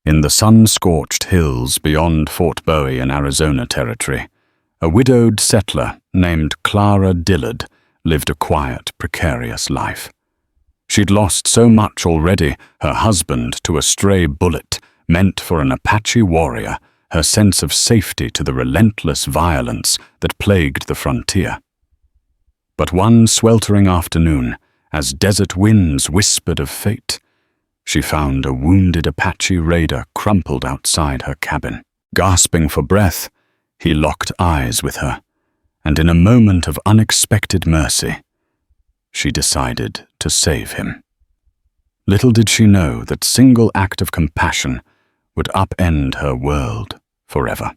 In the sun-scorched hills beyond Fort Bowie in Arizona Territory, a widowed settler named Clara Dillard lived a quiet, precarious life. She'd lost so much already, her husband to a stray bullet meant for an Apache warrior, her sense of safety to the relentless violence that plagued the frontier. But one sweltering afternoon, as desert winds whispered of fate, she found a wounded Apache raider crumpled outside her cabin. Gasping for breath, he locked eyes with her, and in a moment of unexpected mercy, she decided to save him. Little did she know that single act of compassion would upend her world forever.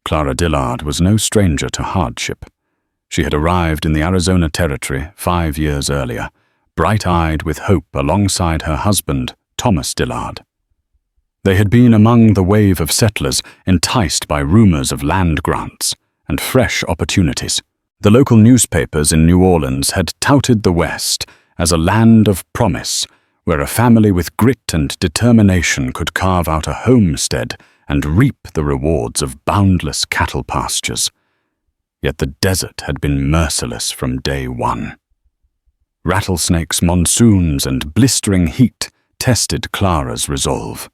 Clara Dillard was no stranger to hardship. She had arrived in the Arizona Territory 5 years earlier, bright-eyed with hope alongside her husband, Thomas Dillard. They had been among the wave of settlers enticed by rumors of land grants and fresh opportunities. The local newspapers in New Orleans had touted the West as a land of promise, where a family with grit and determination could carve out a homestead and reap the rewards of boundless cattle pastures. Yet the desert had been merciless from day one. Rattlesnakes, monsoons, and blistering heat tested Clara's resolve.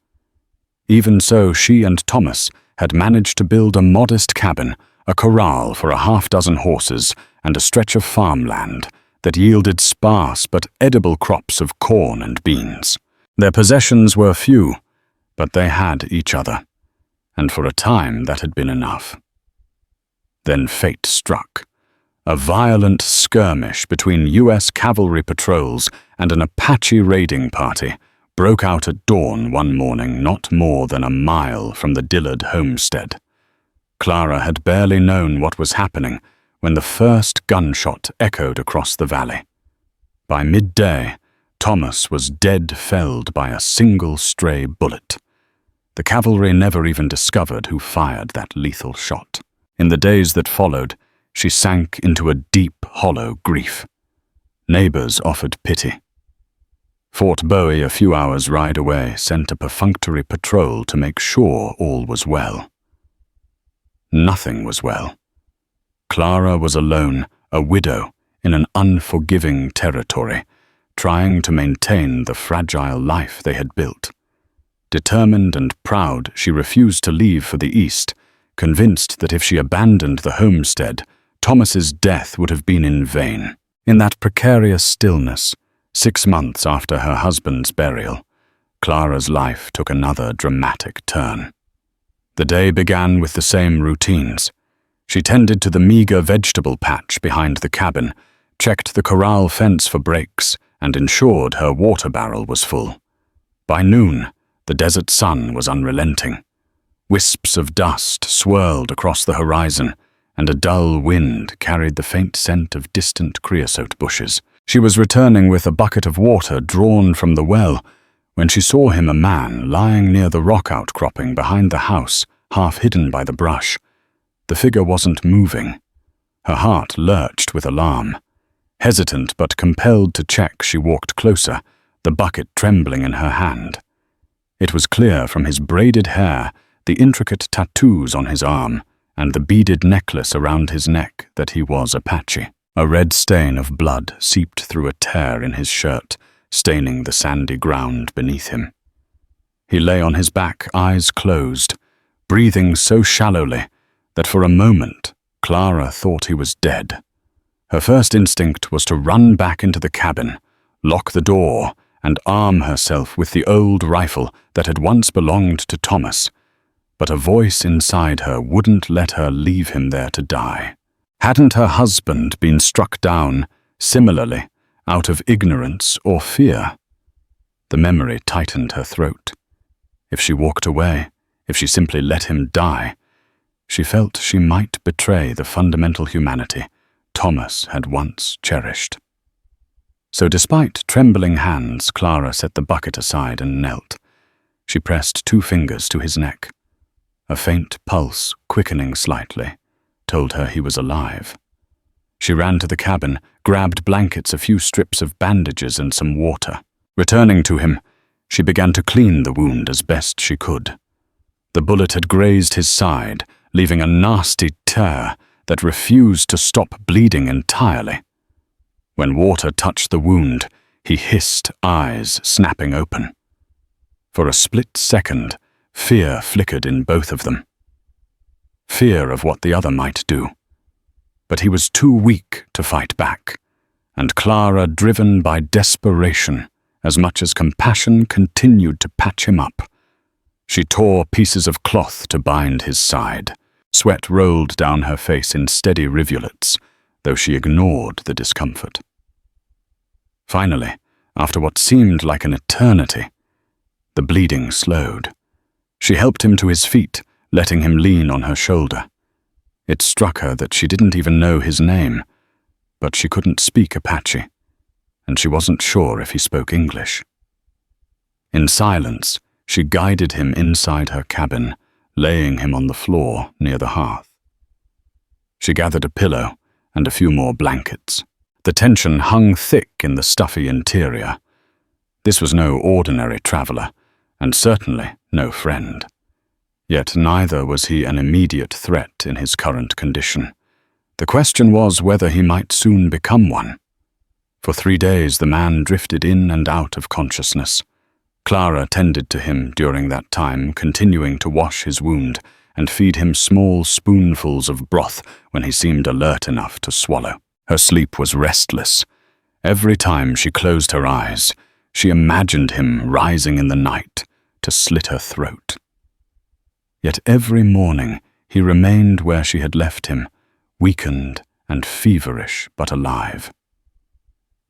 Even so, she and Thomas had managed to build a modest cabin, a corral for a half-dozen horses, and a stretch of farmland that yielded sparse but edible crops of corn and beans. Their possessions were few, but they had each other, and for a time that had been enough. Then fate struck. A violent skirmish between U.S. cavalry patrols and an Apache raiding party broke out at dawn one morning not more than a mile from the Dillard homestead. Clara had barely known what was happening when the first gunshot echoed across the valley. By midday, Thomas was dead felled by a single stray bullet. The cavalry never even discovered who fired that lethal shot. In the days that followed, she sank into a deep, hollow grief. Neighbors offered pity. Fort Bowie, a few hours' ride away, sent a perfunctory patrol to make sure all was well. Nothing was well. Clara was alone, a widow, in an unforgiving territory, trying to maintain the fragile life they had built. Determined and proud, she refused to leave for the east, convinced that if she abandoned the homestead, Thomas's death would have been in vain. In that precarious stillness, 6 months after her husband's burial, Clara's life took another dramatic turn. The day began with the same routines. She tended to the meager vegetable patch behind the cabin, checked the corral fence for breaks, and ensured her water barrel was full. By noon, the desert sun was unrelenting. Wisps of dust swirled across the horizon, and a dull wind carried the faint scent of distant creosote bushes. She was returning with a bucket of water drawn from the well when she saw him, a man, lying near the rock outcropping behind the house, half hidden by the brush. The figure wasn't moving. Her heart lurched with alarm. Hesitant but compelled to check, she walked closer, the bucket trembling in her hand. It was clear from his braided hair, the intricate tattoos on his arm, and the beaded necklace around his neck that he was Apache. A red stain of blood seeped through a tear in his shirt, staining the sandy ground beneath him. He lay on his back, eyes closed, breathing so shallowly that for a moment Clara thought he was dead. Her first instinct was to run back into the cabin, lock the door, and arm herself with the old rifle that had once belonged to Thomas, but a voice inside her wouldn't let her leave him there to die. Hadn't her husband been struck down, similarly, out of ignorance or fear? The memory tightened her throat. If she walked away, if she simply let him die, she felt she might betray the fundamental humanity Thomas had once cherished. So despite trembling hands, Clara set the bucket aside and knelt. She pressed 2 fingers to his neck. A faint pulse, quickening slightly, told her he was alive. She ran to the cabin, grabbed blankets, a few strips of bandages, and some water. Returning to him, She began to clean the wound as best she could. The bullet had grazed his side, leaving a nasty tear that refused to stop bleeding entirely. When water touched the wound, he hissed, eyes snapping open. For a split second, fear flickered in both of them. Fear of what the other might do. But he was too weak to fight back, and Clara, driven by desperation, as much as compassion, continued to patch him up. She tore pieces of cloth to bind his side. Sweat rolled down her face in steady rivulets, though she ignored the discomfort. Finally, after what seemed like an eternity, the bleeding slowed. She helped him to his feet, letting him lean on her shoulder. It struck her that she didn't even know his name, but she couldn't speak Apache, and she wasn't sure if he spoke English. In silence, she guided him inside her cabin, laying him on the floor near the hearth. She gathered a pillow and a few more blankets. The tension hung thick in the stuffy interior. This was no ordinary traveler, and certainly no friend. Yet neither was he an immediate threat in his current condition. The question was whether he might soon become one. For 3 days the man drifted in and out of consciousness. Clara tended to him during that time, continuing to wash his wound and feed him small spoonfuls of broth when he seemed alert enough to swallow. Her sleep was restless. Every time she closed her eyes, she imagined him rising in the night to slit her throat. Yet every morning he remained where she had left him, weakened and feverish but alive.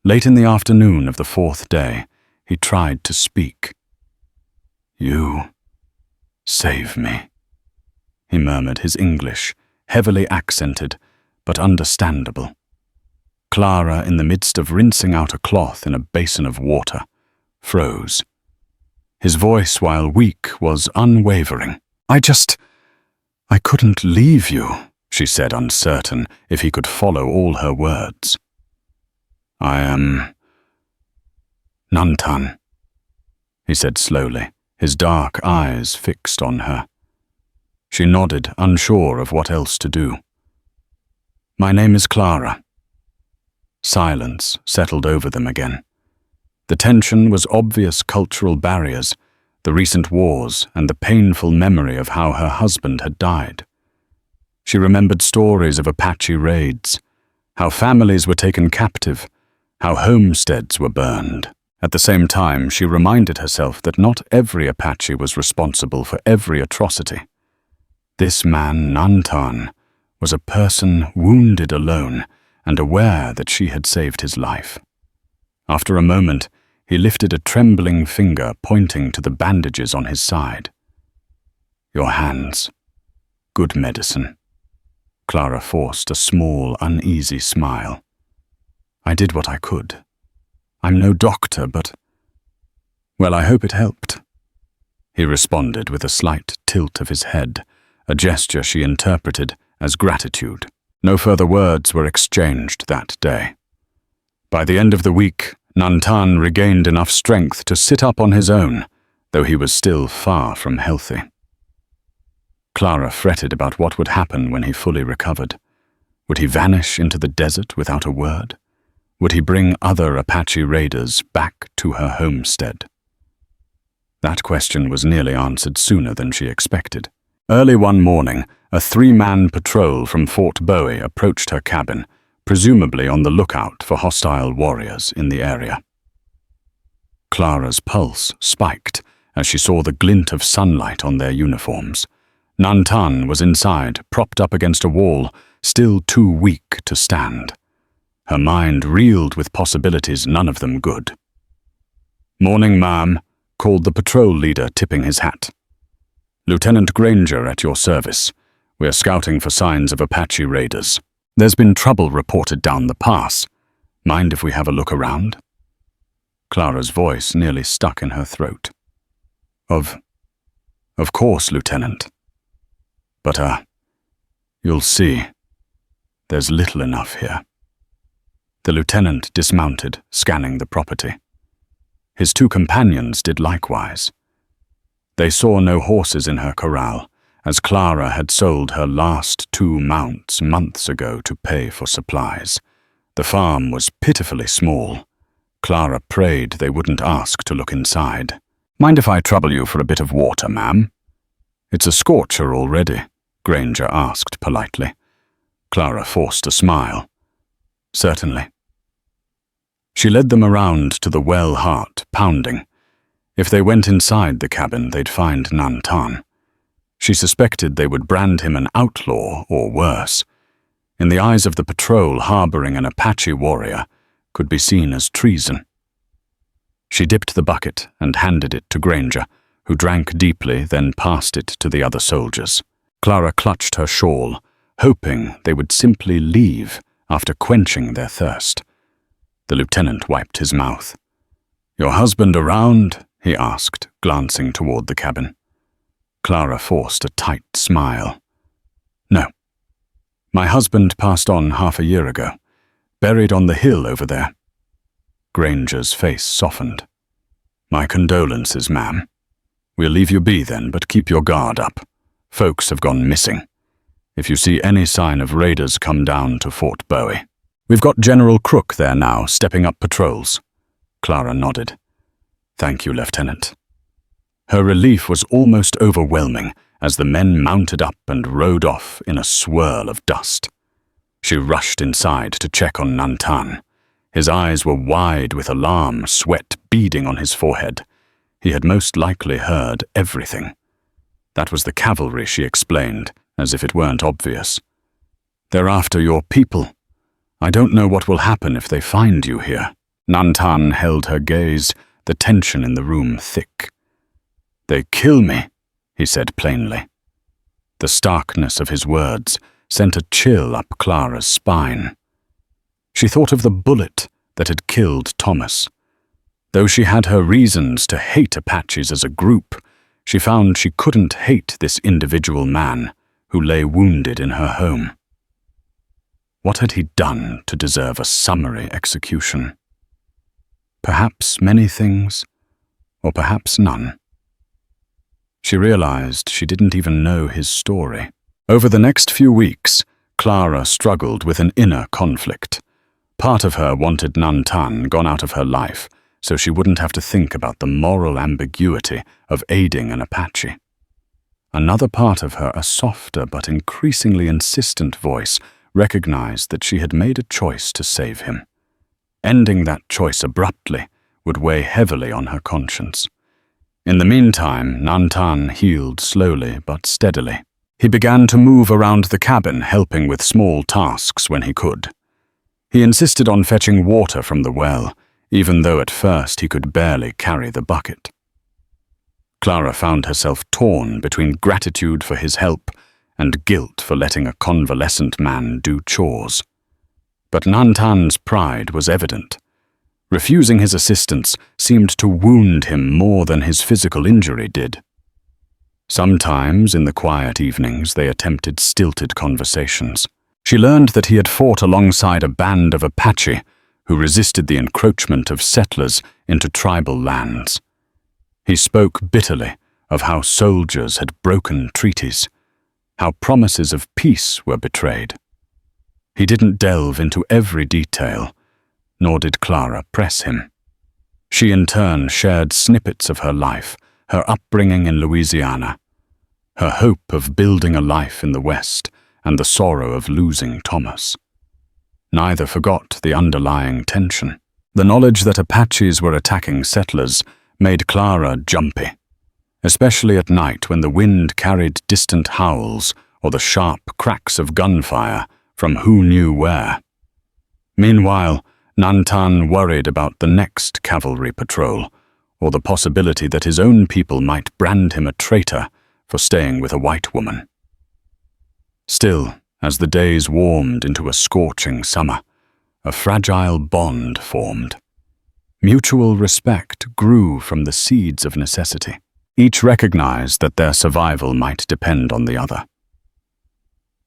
Late in the afternoon of the 4th day, he tried to speak. "You save me," he murmured, his English, heavily accented, but understandable. Clara, in the midst of rinsing out a cloth in a basin of water, froze. His voice, while weak, was unwavering. I couldn't leave you," she said, uncertain if he could follow all her words. "I am Nantan," he said slowly, his dark eyes fixed on her. She nodded, unsure of what else to do. "My name is Clara." Silence settled over them again. The tension was obvious cultural barriers, the recent wars and the painful memory of how her husband had died. She remembered stories of Apache raids, how families were taken captive, how homesteads were burned. At the same time, she reminded herself that not every Apache was responsible for every atrocity. This man, Nantan, was a person wounded alone and aware that she had saved his life. After a moment, he lifted a trembling finger pointing to the bandages on his side. "Your hands. Good medicine." Clara forced a small, uneasy smile. "I did what I could. I'm no doctor, but... well, I hope it helped." He responded with a slight tilt of his head, a gesture she interpreted as gratitude. No further words were exchanged that day. By the end of the week, Nantan regained enough strength to sit up on his own, though he was still far from healthy. Clara fretted about what would happen when he fully recovered. Would he vanish into the desert without a word? Would he bring other Apache raiders back to her homestead? That question was nearly answered sooner than she expected. Early one morning, a 3-man patrol from Fort Bowie approached her cabin, presumably on the lookout for hostile warriors in the area. Clara's pulse spiked as she saw the glint of sunlight on their uniforms. Nantan was inside, propped up against a wall, still too weak to stand. Her mind reeled with possibilities, none of them good. "Morning, ma'am," called the patrol leader, tipping his hat. "Lieutenant Granger at your service. We're scouting for signs of Apache raiders. There's been trouble reported down the pass. Mind if we have a look around?" Clara's voice nearly stuck in her throat. Of course, Lieutenant. But, you'll see. There's little enough here." The lieutenant dismounted, scanning the property. His two companions did likewise. They saw no horses in her corral, as Clara had sold her last 2 mounts months ago to pay for supplies. The farm was pitifully small. Clara prayed they wouldn't ask to look inside. "Mind if I trouble you for a bit of water, ma'am?" "It's a scorcher already," Granger asked politely. Clara forced a smile. "Certainly." She led them around to the well, heart pounding. If they went inside the cabin, they'd find Nantan. She suspected they would brand him an outlaw or worse. In the eyes of the patrol, harboring an Apache warrior could be seen as treason. She dipped the bucket and handed it to Granger, who drank deeply, then passed it to the other soldiers. Clara clutched her shawl, hoping they would simply leave after quenching their thirst. The lieutenant wiped his mouth. "Your husband around?" he asked, glancing toward the cabin. Clara forced a tight smile. "No. My husband passed on half a year ago, buried on the hill over there." Granger's face softened. "My condolences, ma'am. We'll leave you be then, but keep your guard up. Folks have gone missing. If you see any sign of raiders, come down to Fort Bowie. We've got General Crook there now, stepping up patrols." Clara nodded. "Thank you, Lieutenant." Her relief was almost overwhelming as the men mounted up and rode off in a swirl of dust. She rushed inside to check on Nantan. His eyes were wide with alarm, sweat beading on his forehead. He had most likely heard everything. "That was the cavalry," she explained, as if it weren't obvious. "They're after your people. I don't know what will happen if they find you here." Nantan held her gaze, the tension in the room thick. "They kill me," he said plainly. The starkness of his words sent a chill up Clara's spine. She thought of the bullet that had killed Thomas. Though she had her reasons to hate Apaches as a group, she found she couldn't hate this individual man who lay wounded in her home. What had he done to deserve a summary execution? Perhaps many things, or perhaps none. She realized she didn't even know his story. Over the next few weeks, Clara struggled with an inner conflict. Part of her wanted Nantan gone out of her life, so she wouldn't have to think about the moral ambiguity of aiding an Apache. Another part of her, a softer but increasingly insistent voice, recognized that she had made a choice to save him. Ending that choice abruptly would weigh heavily on her conscience. In the meantime, Nantan healed slowly but steadily. He began to move around the cabin, helping with small tasks when he could. He insisted on fetching water from the well, even though at first he could barely carry the bucket. Clara found herself torn between gratitude for his help and guilt for letting a convalescent man do chores. But Nantan's pride was evident. Refusing his assistance seemed to wound him more than his physical injury did. Sometimes, in the quiet evenings, they attempted stilted conversations. She learned that he had fought alongside a band of Apache who resisted the encroachment of settlers into tribal lands. He spoke bitterly of how soldiers had broken treaties, how promises of peace were betrayed. He didn't delve into every detail, nor did Clara press him. She in turn shared snippets of her life, her upbringing in Louisiana, her hope of building a life in the West, and the sorrow of losing Thomas. Neither forgot the underlying tension. The knowledge that Apaches were attacking settlers made Clara jumpy, especially at night when the wind carried distant howls or the sharp cracks of gunfire from who knew where. Meanwhile, Nantan worried about the next cavalry patrol, or the possibility that his own people might brand him a traitor for staying with a white woman. Still, as the days warmed into a scorching summer, a fragile bond formed. Mutual respect grew from the seeds of necessity. Each recognized that their survival might depend on the other.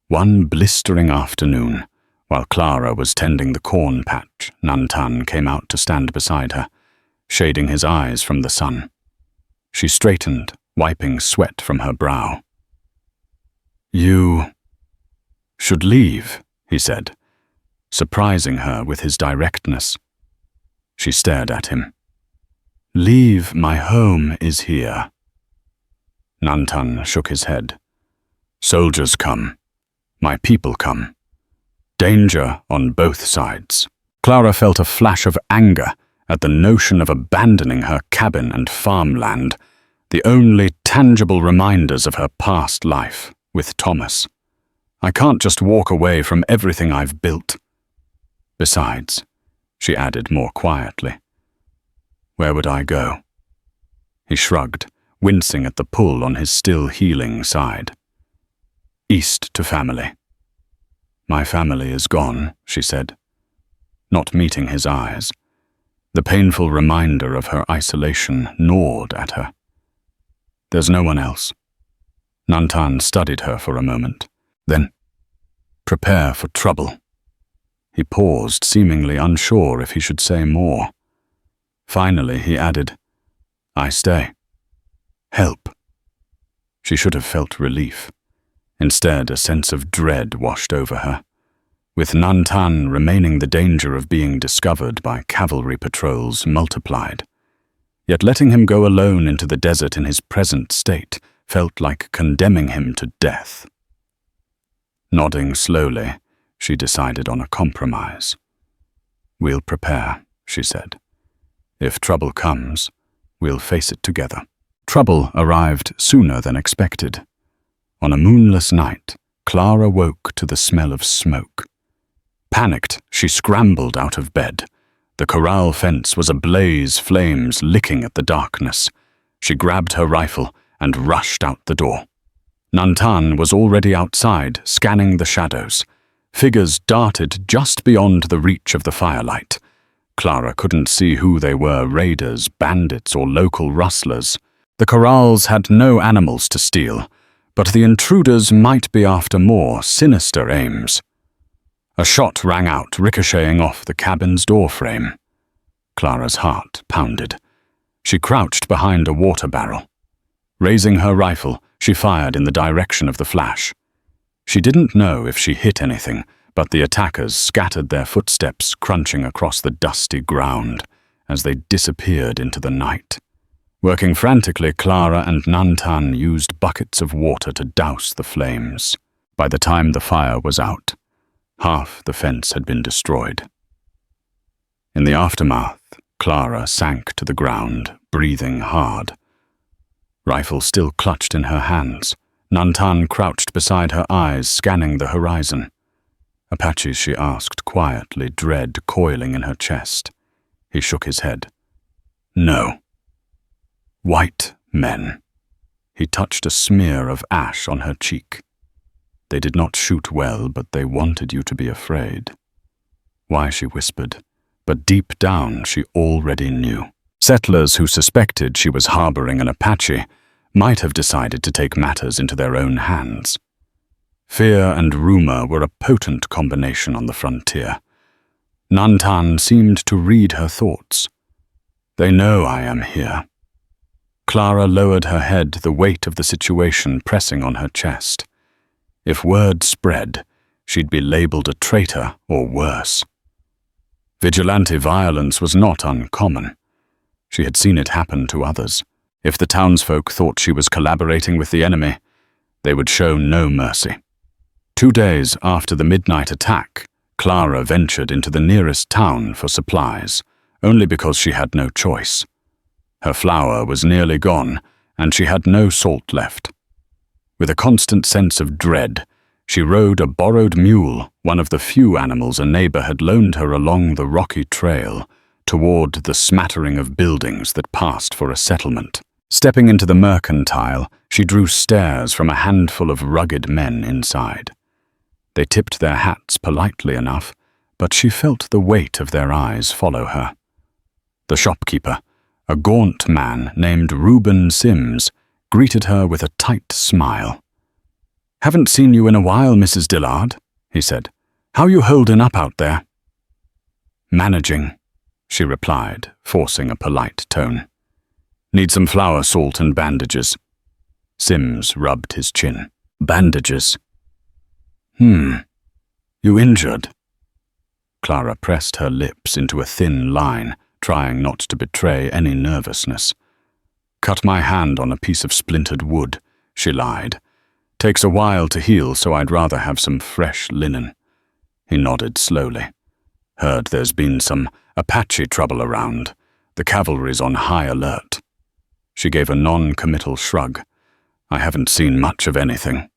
One blistering afternoon, while Clara was tending the corn patch, Nantan came out to stand beside her. shading his eyes from the sun. She straightened, wiping sweat from her brow. "You should leave," he said, surprising her with his directness. She stared at him. "Leave, my home is here." Nantan shook his head. "Soldiers come. My people come. Danger on both sides." Clara felt a flash of anger at the notion of abandoning her cabin and farmland, the only tangible reminders of her past life with Thomas. "I can't just walk away from everything I've built. Besides," she added more quietly, "where would I go?" He shrugged, wincing at the pull on his still healing side. "East to family." "My family is gone," she said, not meeting his eyes. The painful reminder of her isolation gnawed at her. "There's no one else." Nantan studied her for a moment. Then, "Prepare for trouble." He paused, seemingly unsure if he should say more. Finally, he added, "I stay. Help." She should have felt relief. Instead, a sense of dread washed over her. With Nantan remaining, the danger of being discovered by cavalry patrols multiplied. Yet letting him go alone into the desert in his present state felt like condemning him to death. Nodding slowly, she decided on a compromise. "We'll prepare," she said. "If trouble comes, we'll face it together." Trouble arrived sooner than expected. On a moonless night, Clara woke to the smell of smoke. Panicked, she scrambled out of bed. The corral fence was ablaze, flames licking at the darkness. She grabbed her rifle and rushed out the door. Nantan was already outside, scanning the shadows. Figures darted just beyond the reach of the firelight. Clara couldn't see who they were, raiders, bandits, or local rustlers. The corrals had no animals to steal, but the intruders might be after more sinister aims. A shot rang out, ricocheting off the cabin's doorframe. Clara's heart pounded. She crouched behind a water barrel. Raising her rifle, she fired in the direction of the flash. She didn't know if she hit anything, but the attackers scattered their footsteps, crunching across the dusty ground as they disappeared into the night. Working frantically, Clara and Nantan used buckets of water to douse the flames. By the time the fire was out, half the fence had been destroyed. In the aftermath, Clara sank to the ground, breathing hard. Rifle still clutched in her hands, Nantan crouched beside her, eyes scanning the horizon. "Apache?" she asked quietly, dread coiling in her chest. He shook his head. "No." "White men." He touched a smear of ash on her cheek. "They did not shoot well, but they wanted you to be afraid." Why, she whispered, but deep down she already knew. Settlers who suspected she was harboring an Apache might have decided to take matters into their own hands. Fear and rumor were a potent combination on the frontier. Nantan seemed to read her thoughts. "They know I am here." Clara lowered her head, the weight of the situation pressing on her chest. If word spread, she'd be labeled a traitor or worse. Vigilante violence was not uncommon. She had seen it happen to others. If the townsfolk thought she was collaborating with the enemy, they would show no mercy. 2 days after the midnight attack, Clara ventured into the nearest town for supplies, only because she had no choice. Her flour was nearly gone, and she had no salt left. With a constant sense of dread, she rode a borrowed mule, one of the few animals a neighbor had loaned her, along the rocky trail, toward the smattering of buildings that passed for a settlement. Stepping into the mercantile, she drew stares from a handful of rugged men inside. They tipped their hats politely enough, but she felt the weight of their eyes follow her. The shopkeeper, a gaunt man named Reuben Sims, greeted her with a tight smile. "Haven't seen you in a while, Mrs. Dillard," he said. "How you holding up out there?" "Managing," she replied, forcing a polite tone. Need some flour, salt, and bandages. Sims rubbed his chin. Bandages. You injured? Clara pressed her lips into a thin line, trying not to betray any nervousness. Cut my hand on a piece of splintered wood, she lied. Takes a while to heal, so I'd rather have some fresh linen. He nodded slowly. Heard there's been some Apache trouble around. The cavalry's on high alert. She gave a non-committal shrug. I haven't seen much of anything.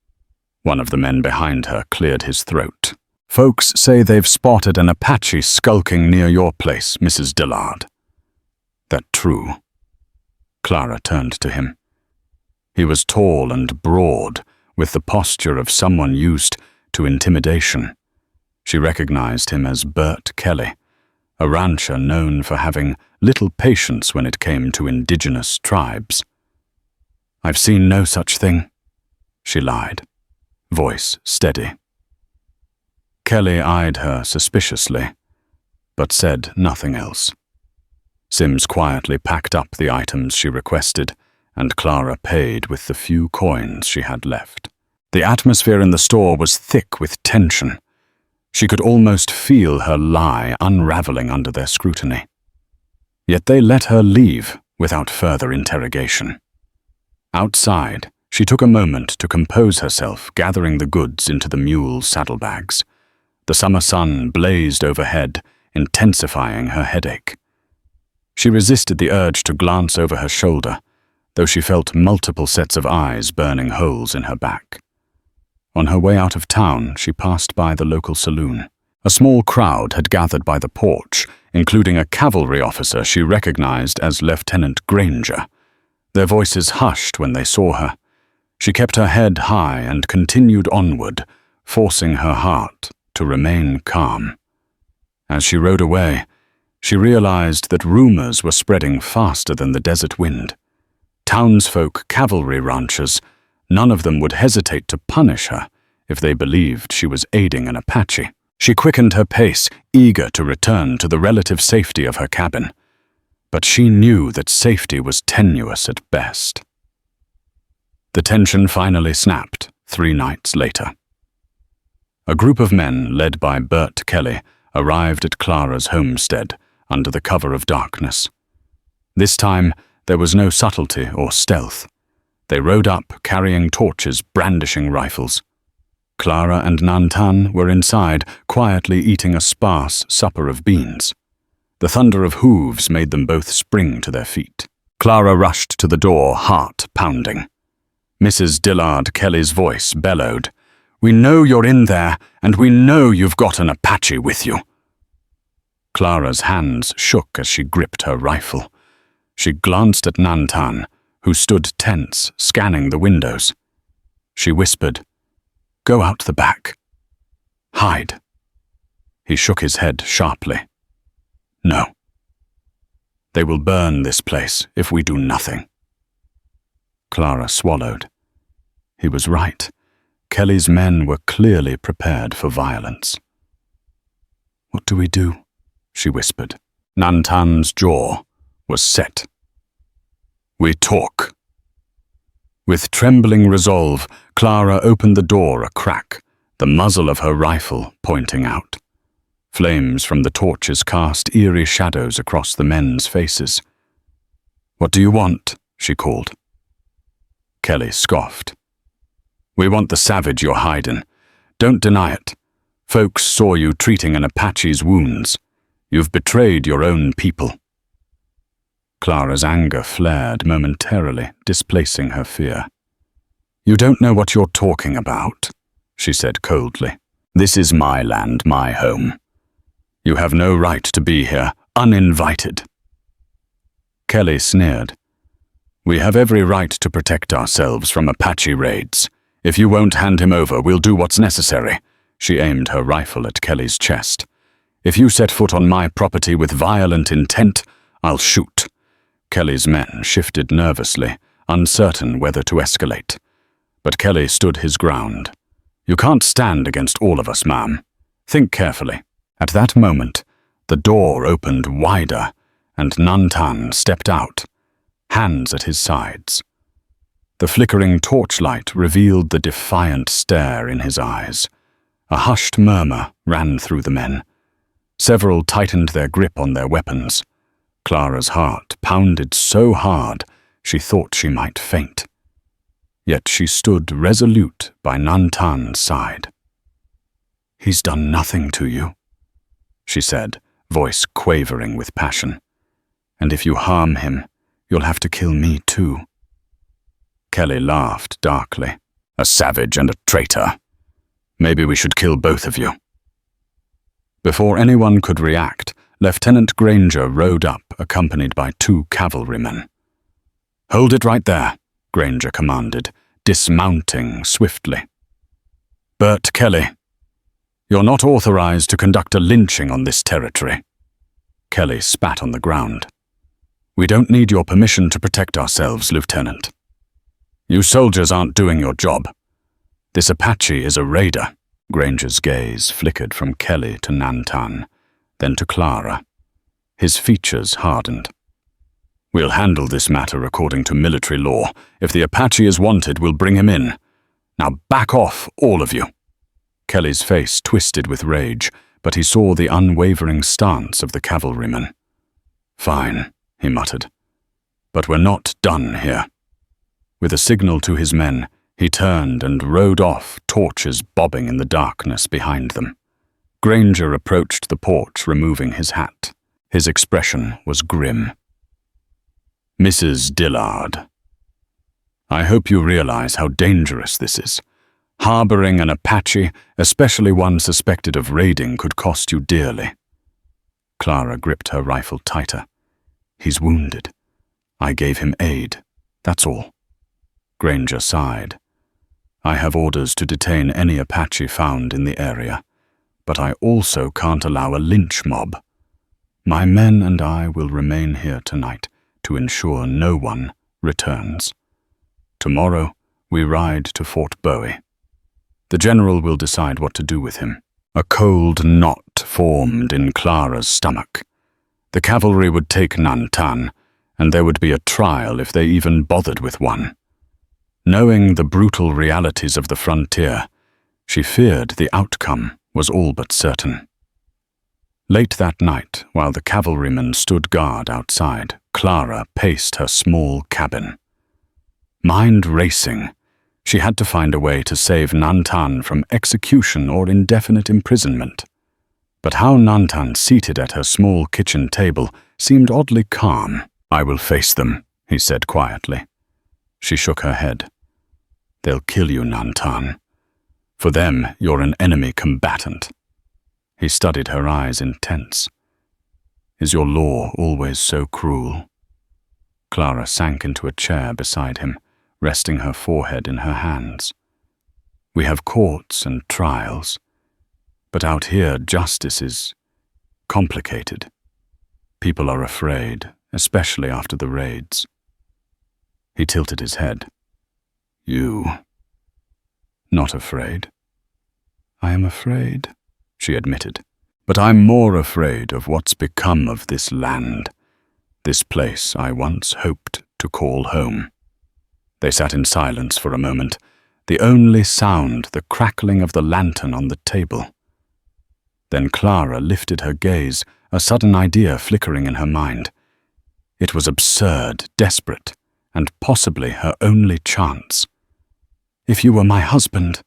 One of the men behind her cleared his throat. Folks say they've spotted an Apache skulking near your place, Mrs. Dillard. That true? Clara turned to him. He was tall and broad, with the posture of someone used to intimidation. She recognized him as Bert Kelly, a rancher known for having little patience when it came to indigenous tribes. I've seen no such thing, she lied, voice steady. Kelly eyed her suspiciously, but said nothing else. Sims quietly packed up the items she requested, and Clara paid with the few coins she had left. The atmosphere in the store was thick with tension. She could almost feel her lie unraveling under their scrutiny. Yet they let her leave without further interrogation. Outside, she took a moment to compose herself, gathering the goods into the mule's saddlebags. The summer sun blazed overhead, intensifying her headache. She resisted the urge to glance over her shoulder, though she felt multiple sets of eyes burning holes in her back. On her way out of town, she passed by the local saloon. A small crowd had gathered by the porch, including a cavalry officer she recognized as Lieutenant Granger. Their voices hushed when they saw her. She kept her head high and continued onward, forcing her heart to remain calm. As she rode away, she realized that rumors were spreading faster than the desert wind. Townsfolk cavalry ranchers, none of them would hesitate to punish her if they believed she was aiding an Apache. She quickened her pace, eager to return to the relative safety of her cabin. But she knew that safety was tenuous at best. The tension finally snapped 3 nights later. A group of men, led by Bert Kelly, arrived at Clara's homestead under the cover of darkness. This time, there was no subtlety or stealth. They rode up, carrying torches, brandishing rifles. Clara and Nantan were inside, quietly eating a sparse supper of beans. The thunder of hooves made them both spring to their feet. Clara rushed to the door, heart pounding. Mrs. Dillard Kelly's voice bellowed, "We know you're in there, and we know you've got an Apache with you." Clara's hands shook as she gripped her rifle. She glanced at Nantan, who stood tense, scanning the windows. She whispered, "Go out the back. Hide." He shook his head sharply. "No. They will burn this place if we do nothing." Clara swallowed. He was right. Kelly's men were clearly prepared for violence. "What do we do?" she whispered. Nantan's jaw was set. "We talk." With trembling resolve, Clara opened the door a crack, the muzzle of her rifle pointing out. Flames from the torches cast eerie shadows across the men's faces. "What do you want?" she called. Kelly scoffed. "We want the savage you're hiding. Don't deny it. Folks saw you treating an Apache's wounds. You've betrayed your own people." Clara's anger flared momentarily, displacing her fear. "You don't know what you're talking about," she said coldly. "This is my land, my home. You have no right to be here, uninvited." Kelly sneered. "We have every right to protect ourselves from Apache raids. If you won't hand him over, we'll do what's necessary." She aimed her rifle at Kelly's chest. "If you set foot on my property with violent intent, I'll shoot." Kelly's men shifted nervously, uncertain whether to escalate. But Kelly stood his ground. "You can't stand against all of us, ma'am. Think carefully." At that moment, The door opened wider, and Nantan stepped out, hands at his sides. The flickering torchlight revealed the defiant stare in his eyes. A hushed murmur ran through the men. Several tightened their grip on their weapons. Clara's heart pounded so hard she thought she might faint. Yet she stood resolute by Nantan's side. "He's done nothing to you," she said, voice quavering with passion. "And if you harm him, you'll have to kill me too." Kelly laughed darkly. "A savage and a traitor. Maybe we should kill both of you." Before anyone could react, Lieutenant Granger rode up, accompanied by 2 cavalrymen. "Hold it right there," Granger commanded, dismounting swiftly. "Bert Kelly, you're not authorized to conduct a lynching on this territory." Kelly spat on the ground. "We don't need your permission to protect ourselves, Lieutenant. You soldiers aren't doing your job. This Apache is a raider." Granger's gaze flickered from Kelly to Nantan, then to Clara. His features hardened. "We'll handle this matter according to military law. If the Apache is wanted, we'll bring him in. Now back off, all of you." Kelly's face twisted with rage, but he saw the unwavering stance of the cavalryman. "Fine," he muttered. "But we're not done here." With a signal to his men, he turned and rode off, torches bobbing in the darkness behind them. Granger approached the porch, removing his hat. His expression was grim. "Mrs. Dillard, I hope you realize how dangerous this is. Harboring an Apache, especially one suspected of raiding, could cost you dearly." Clara gripped her rifle tighter. "He's wounded. I gave him aid. That's all." Granger sighed. "I have orders to detain any Apache found in the area, but I also can't allow a lynch mob. My men and I will remain here tonight to ensure no one returns. Tomorrow, we ride to Fort Bowie. The general will decide what to do with him." A cold knot formed in Clara's stomach. The cavalry would take Nantan, and there would be a trial if they even bothered with one. Knowing the brutal realities of the frontier, she feared the outcome was all but certain. Late that night, while the cavalrymen stood guard outside, Clara paced her small cabin. Mind racing, she had to find a way to save Nantan from execution or indefinite imprisonment. But how Nantan, seated at her small kitchen table, seemed oddly calm. "I will face them," he said quietly. She shook her head. "They'll kill you, Nantan. For them, you're an enemy combatant." He studied her eyes intense. "Is your law always so cruel?" Clara sank into a chair beside him, resting her forehead in her hands. "We have courts and trials, but out here justice is complicated. People are afraid, especially after the raids." He tilted his head. "You? Not afraid?" "I am afraid," she admitted. "But I'm more afraid of what's become of this land, this place I once hoped to call home." They sat in silence for a moment, the only sound the crackling of the lantern on the table. Then Clara lifted her gaze, a sudden idea flickering in her mind. It was absurd, desperate, and possibly her only chance. "If you were my husband,"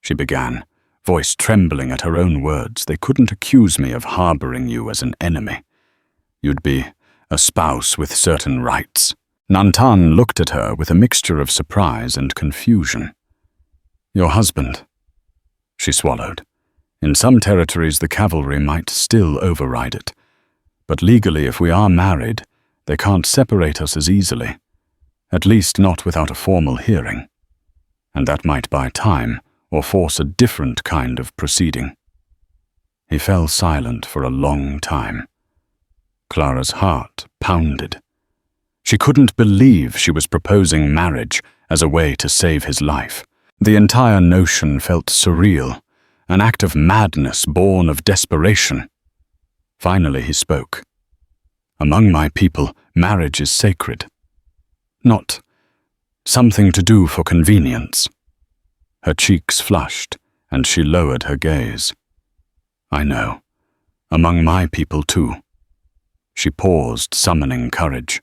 she began, voice trembling at her own words, "they couldn't accuse me of harboring you as an enemy. You'd be a spouse with certain rights." Nantan looked at her with a mixture of surprise and confusion. "Your husband," she swallowed. "In some territories the cavalry might still override it, but legally if we are married, they can't separate us as easily, at least not without a formal hearing. And that might buy time or force a different kind of proceeding." He fell silent for a long time. Clara's heart pounded. She couldn't believe she was proposing marriage as a way to save his life. The entire notion felt surreal, an act of madness born of desperation. Finally he spoke. "Among my people, marriage is sacred. Not something to do for convenience." Her cheeks flushed, and she lowered her gaze. "I know. Among my people, too." She paused, summoning courage.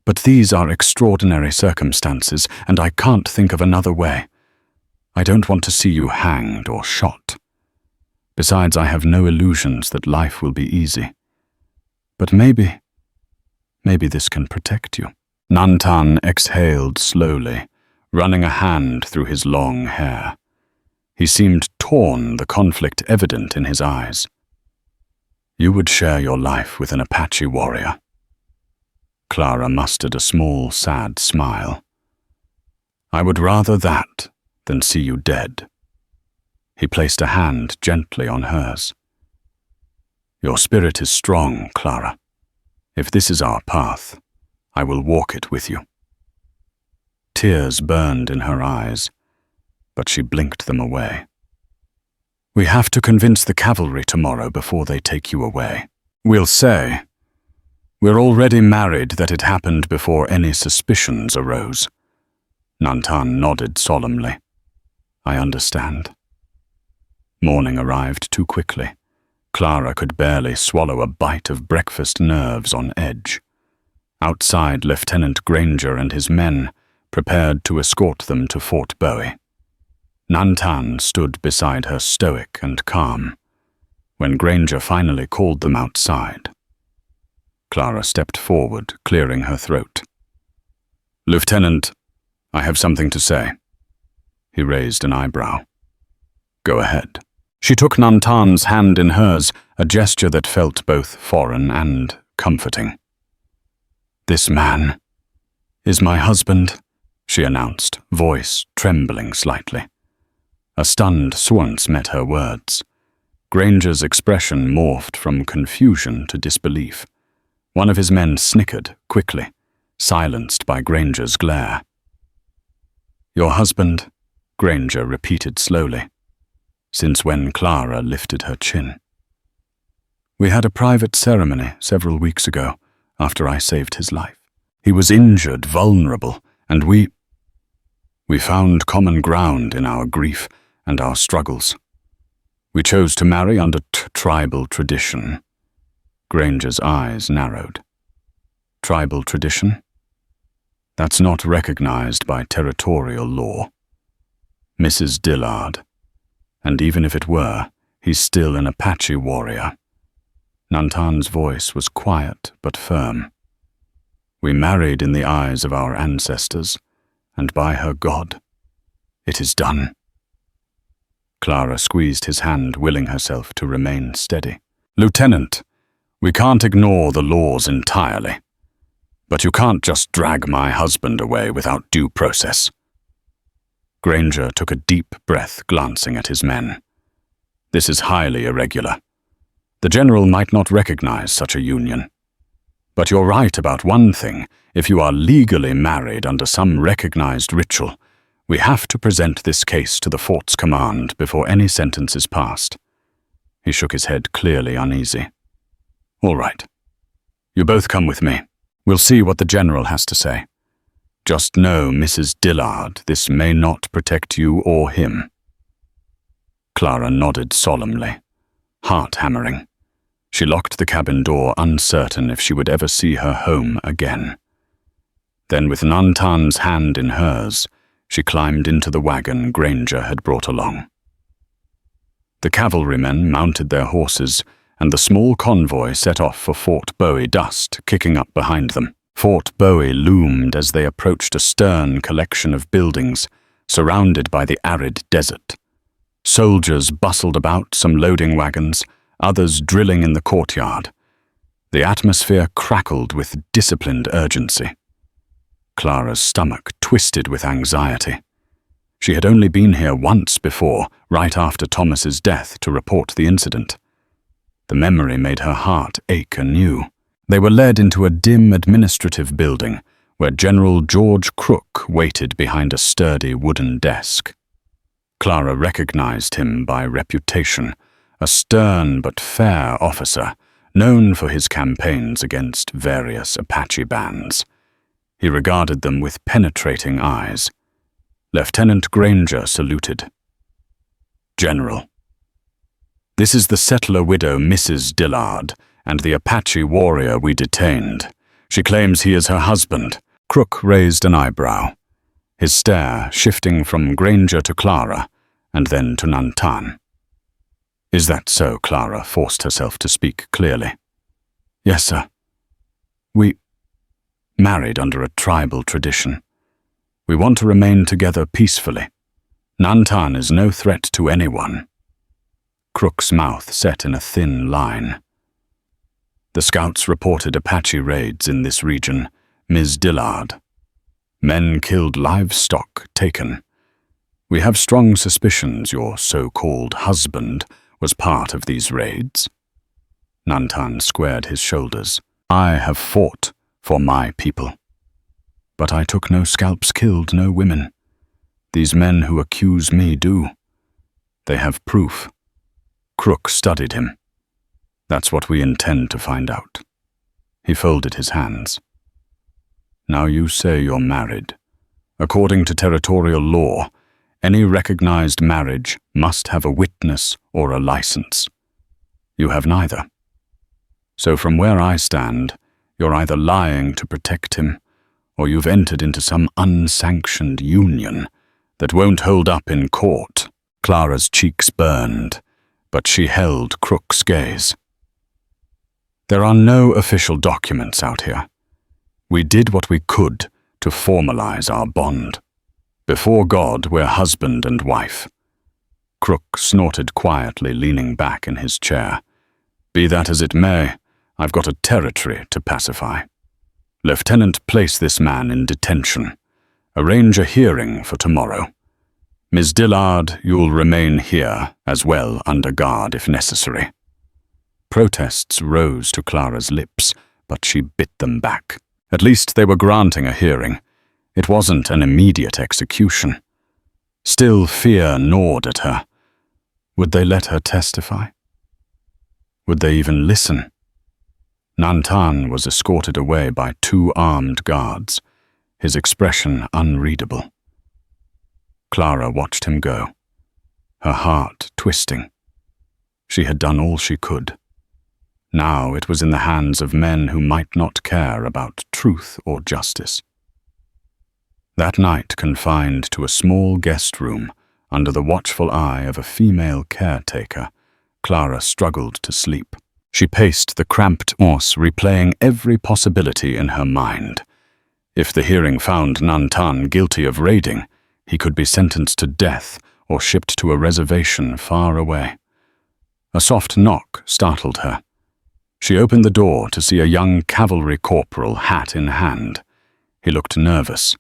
"But these are extraordinary circumstances, and I can't think of another way. I don't want to see you hanged or shot. Besides, I have no illusions that life will be easy. But maybe this can protect you." Nantan exhaled slowly, running a hand through his long hair. He seemed torn, the conflict evident in his eyes. "You would share your life with an Apache warrior." Clara mustered a small, sad smile. "I would rather that than see you dead." He placed a hand gently on hers. "Your spirit is strong, Clara. If this is our path, I will walk it with you." Tears burned in her eyes, but she blinked them away. "We have to convince the cavalry tomorrow before they take you away. We'll say, we're already married, that it happened before any suspicions arose." Nantan nodded solemnly. "I understand." Morning arrived too quickly. Clara could barely swallow a bite of breakfast, nerves on edge. Outside, Lieutenant Granger and his men prepared to escort them to Fort Bowie. Nantan stood beside her, stoic and calm, when Granger finally called them outside. Clara stepped forward, clearing her throat. "Lieutenant, I have something to say." He raised an eyebrow. "Go ahead." She took Nantan's hand in hers, a gesture that felt both foreign and comforting. "This man is my husband," she announced, voice trembling slightly. A stunned swoonce met her words. Granger's expression morphed from confusion to disbelief. One of his men snickered quickly, silenced by Granger's glare. "Your husband," Granger repeated slowly, since when Clara lifted her chin. "We had a private ceremony several weeks ago, after I saved his life. He was injured, vulnerable, and we found common ground in our grief and our struggles. We chose to marry under tribal tradition." Granger's eyes narrowed. "Tribal tradition? That's not recognized by territorial law. Mrs. Dillard. And even if it were, he's still an Apache warrior." Nantan's voice was quiet but firm. "We married in the eyes of our ancestors, and by her God, it is done." Clara squeezed his hand, willing herself to remain steady. "Lieutenant, we can't ignore the laws entirely. But you can't just drag my husband away without due process." Granger took a deep breath, glancing at his men. "This is highly irregular. The general might not recognize such a union. But you're right about one thing. If you are legally married under some recognized ritual, we have to present this case to the fort's command before any sentence is passed." He shook his head, clearly uneasy. "All right. You both come with me. We'll see what the general has to say. Just know, Mrs. Dillard, this may not protect you or him." Clara nodded solemnly, heart hammering. She locked the cabin door, uncertain if she would ever see her home again. Then, with Nantan's hand in hers, she climbed into the wagon Granger had brought along. The cavalrymen mounted their horses, and the small convoy set off for Fort Bowie, dust kicking up behind them. Fort Bowie loomed as they approached a stern collection of buildings, surrounded by the arid desert. Soldiers bustled about, some loading wagons, others drilling in the courtyard. The atmosphere crackled with disciplined urgency. Clara's stomach twisted with anxiety. She had only been here once before, right after Thomas's death, to report the incident. The memory made her heart ache anew. They were led into a dim administrative building where General George Crook waited behind a sturdy wooden desk. Clara recognized him by reputation, a stern but fair officer known for his campaigns against various Apache bands. He regarded them with penetrating eyes. Lieutenant Granger saluted. "General, this is the settler widow Mrs. Dillard and the Apache warrior we detained. She claims he is her husband." Crook raised an eyebrow, his stare shifting from Granger to Clara and then to Nantan. "Is that so?" Clara forced herself to speak clearly. "Yes, sir. We married under a tribal tradition. We want to remain together peacefully. Nantan is no threat to anyone." Crook's mouth set in a thin line. "The scouts reported Apache raids in this region, Ms. Dillard. Men killed, livestock taken. We have strong suspicions your so-called husband was part of these raids." Nantan squared his shoulders. "I have fought for my people. But I took no scalps, killed no women. These men who accuse me do. They have proof." Crook studied him. "That's what we intend to find out." He folded his hands. "Now you say you're married. According to territorial law, any recognized marriage must have a witness or a license. You have neither. So from where I stand, you're either lying to protect him, or you've entered into some unsanctioned union that won't hold up in court." Clara's cheeks burned, but she held Crook's gaze. "There are no official documents out here. We did what we could to formalize our bond. Before God, we're husband and wife." Crook snorted quietly, leaning back in his chair. "Be that as it may, I've got a territory to pacify. Lieutenant, place this man in detention. Arrange a hearing for tomorrow. Ms. Dillard, you'll remain here, as well under guard if necessary." Protests rose to Clara's lips, but she bit them back. At least they were granting a hearing. It wasn't an immediate execution. Still, fear gnawed at her. Would they let her testify? Would they even listen? Nantan was escorted away by 2 armed guards, his expression unreadable. Clara watched him go, her heart twisting. She had done all she could. Now it was in the hands of men who might not care about truth or justice. That night, confined to a small guest room under the watchful eye of a female caretaker, Clara struggled to sleep. She paced the cramped house, replaying every possibility in her mind. If the hearing found Nantan guilty of raiding, he could be sentenced to death or shipped to a reservation far away. A soft knock startled her. She opened the door to see a young cavalry corporal, hat in hand. He looked nervous.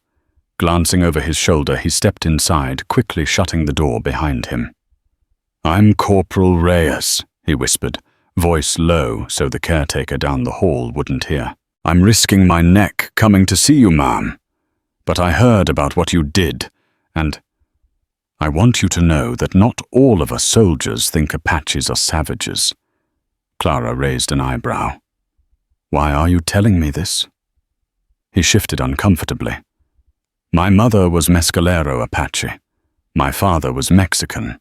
Glancing over his shoulder, he stepped inside, quickly shutting the door behind him. "I'm Corporal Reyes," he whispered, voice low so the caretaker down the hall wouldn't hear. "I'm risking my neck coming to see you, ma'am. But I heard about what you did, and I want you to know that not all of us soldiers think Apaches are savages." Clara raised an eyebrow. "Why are you telling me this?" He shifted uncomfortably. "My mother was Mescalero Apache. My father was Mexican.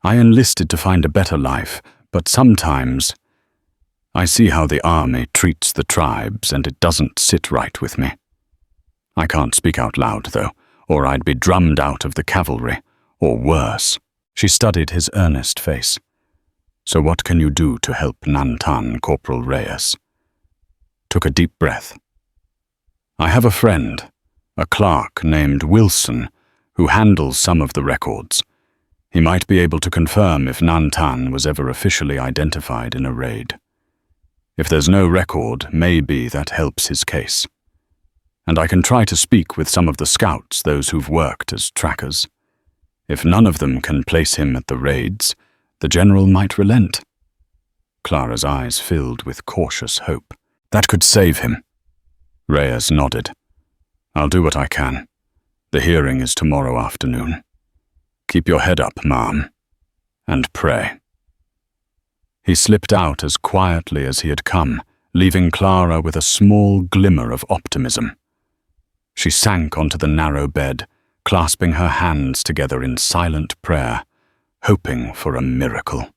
I enlisted to find a better life, but sometimes I see how the army treats the tribes and it doesn't sit right with me. I can't speak out loud, though, or I'd be drummed out of the cavalry, or worse." She studied his earnest face. "So what can you do to help Nantan, Corporal Reyes?" Took a deep breath. "I have a friend, a clerk named Wilson, who handles some of the records. He might be able to confirm if Nantan was ever officially identified in a raid. If there's no record, maybe that helps his case. And I can try to speak with some of the scouts, those who've worked as trackers. If none of them can place him at the raids, the general might relent." Clara's eyes filled with cautious hope. "That could save him." Reyes nodded. "I'll do what I can. The hearing is tomorrow afternoon. Keep your head up, ma'am, and pray." He slipped out as quietly as he had come, leaving Clara with a small glimmer of optimism. She sank onto the narrow bed, clasping her hands together in silent prayer, hoping for a miracle.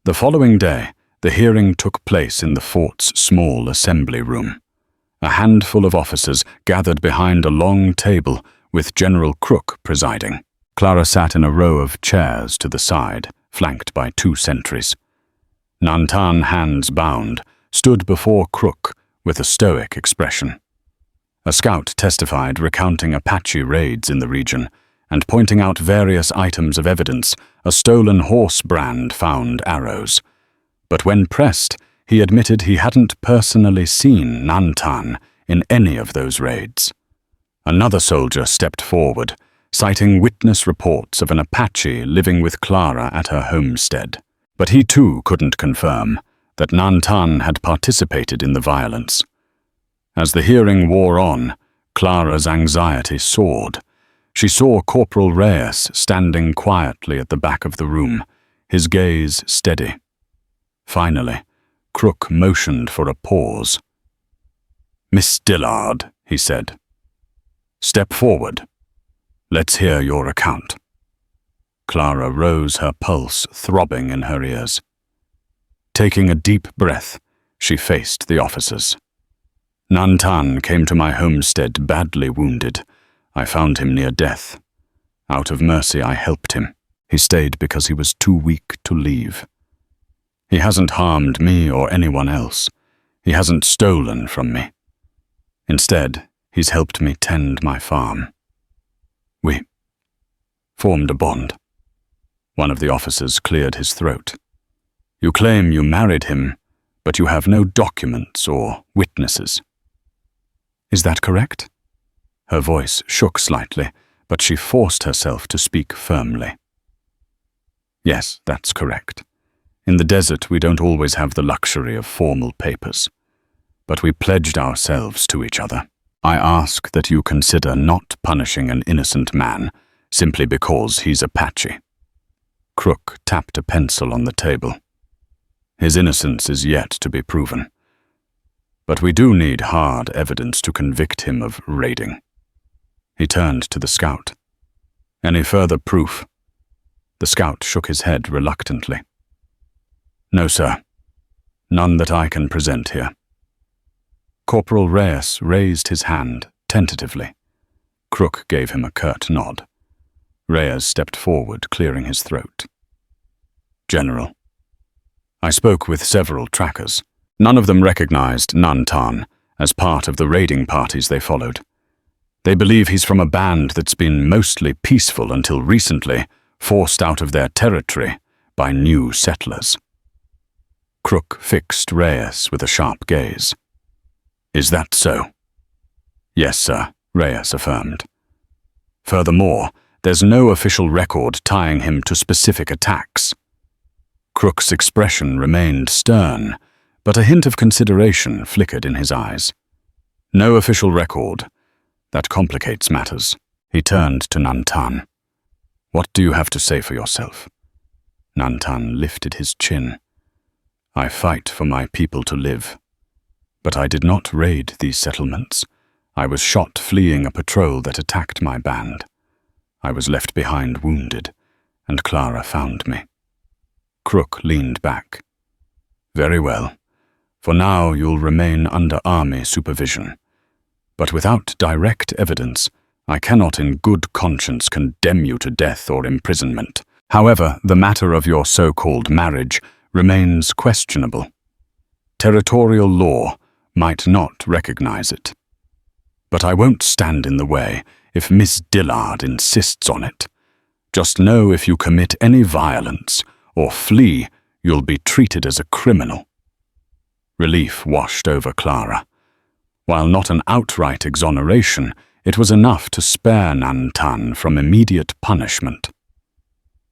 The following day, the hearing took place in the fort's small assembly room. A handful of officers gathered behind a long table, with General Crook presiding. Clara sat in a row of chairs to the side, flanked by 2 sentries. Nantan, hands bound, stood before Crook with a stoic expression. A scout testified, recounting Apache raids in the region and pointing out various items of evidence. A stolen horse brand found arrows. But when pressed, he admitted he hadn't personally seen Nantan in any of those raids. Another soldier stepped forward, citing witness reports of an Apache living with Clara at her homestead. But he too couldn't confirm that Nantan had participated in the violence. As the hearing wore on, Clara's anxiety soared. She saw Corporal Reyes standing quietly at the back of the room, his gaze steady. Finally, Crook motioned for a pause. "Miss Dillard," he said. "Step forward. Let's hear your account." Clara rose, her pulse throbbing in her ears. Taking a deep breath, she faced the officers. "Nantan came to my homestead badly wounded. I found him near death. Out of mercy, I helped him. He stayed because he was too weak to leave. He hasn't harmed me or anyone else. He hasn't stolen from me. Instead, he's helped me tend my farm. We formed a bond." One of the officers cleared his throat. "You claim you married him, but you have no documents or witnesses. Is that correct?" Her voice shook slightly, but she forced herself to speak firmly. "Yes, that's correct. In the desert, we don't always have the luxury of formal papers. But we pledged ourselves to each other. I ask that you consider not punishing an innocent man simply because he's Apache." Crook tapped a pencil on the table. "His innocence is yet to be proven. But we do need hard evidence to convict him of raiding." He turned to the scout. "Any further proof?" The scout shook his head reluctantly. "No, sir. None that I can present here." Corporal Reyes raised his hand tentatively. Crook gave him a curt nod. Reyes stepped forward, clearing his throat. "General, I spoke with several trackers. None of them recognized Nantan as part of the raiding parties they followed. They believe he's from a band that's been mostly peaceful until recently, forced out of their territory by new settlers." Crook fixed Reyes with a sharp gaze. "Is that so?" "Yes, sir," Reyes affirmed. "Furthermore, there's no official record tying him to specific attacks." Crook's expression remained stern, but a hint of consideration flickered in his eyes. "No official record. That complicates matters." He turned to Nantan. "What do you have to say for yourself?" Nantan lifted his chin. "I fight for my people to live. But I did not raid these settlements. I was shot fleeing a patrol that attacked my band. I was left behind wounded, and Clara found me." Crook leaned back. "Very well. For now you'll remain under army supervision. But without direct evidence, I cannot in good conscience condemn you to death or imprisonment. However, the matter of your so-called marriage remains questionable. Territorial law might not recognize it. But I won't stand in the way if Miss Dillard insists on it. Just know if you commit any violence or flee, you'll be treated as a criminal." Relief washed over Clara. While not an outright exoneration, it was enough to spare Nantan from immediate punishment.